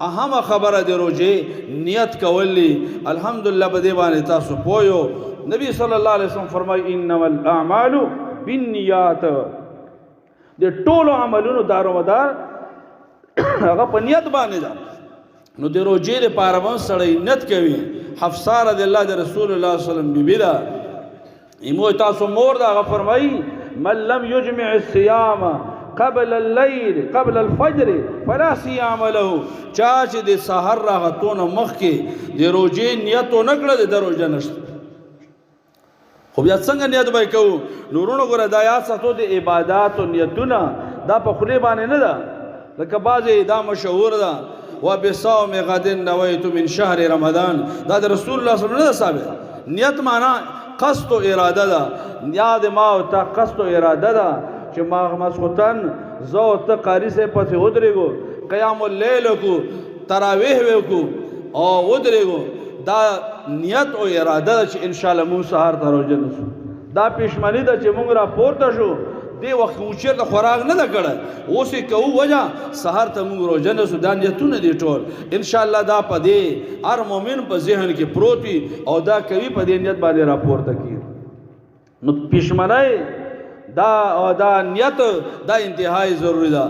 اهم خبره د روزه نیت کولی الحمدلله په دې باندې تاسو پویو نبی صلی الله علیه وسلم فرمای انما الاعمال بالنیات د ټولو عملونو دارومدار هغه په نیت باندې ده نو د روزه لپاره هم سړی نیت کوي حفصه رضی الله د رسول الله صلی الله علیه وسلم بیبی ده ایمو تاسو مور دا هغه فرمای من لم یجمع الصيام قبل الليل قبل الفجر فلا صيام له چا چې د سحر راغتونه مخ کې د روزه نیت نه کړل د روزه نشته خو بیا څنګه نیت به کوو نورونو ګره د آیات ساتو د عبادت او نیتونه دا په خلی باندې نه ده لکه بعضې دا مشهور ده وبصوم غد نویت من شهر رمضان دا د رسول الله صلی الله علیه وسلم نه ثابت نیت معنا قصد او اراده ده یاد ما او تا قصد او اراده ده چې ما مسخوتن زو ته قاری سے پسې ودرېګو قیام اللیل کو تراویح وکړو او ودرېګو دا نیت او اراده چې ان شاء الله مون سحر ته روزه نسو دا پښمنی ده چې مونږ را پورته شو دی وخت اوچر د خوراک نه کړه اوسې کوو وجه سحر ته مونږ روزه نسو دا نیتونه دي ټول ان شاء الله دا پدې هر مؤمن په ذهن کې پروت او دا کوي په دې نیت باندې را پورته کی نو پښمنای دا او دا نیت دا انتهایی ضروری ده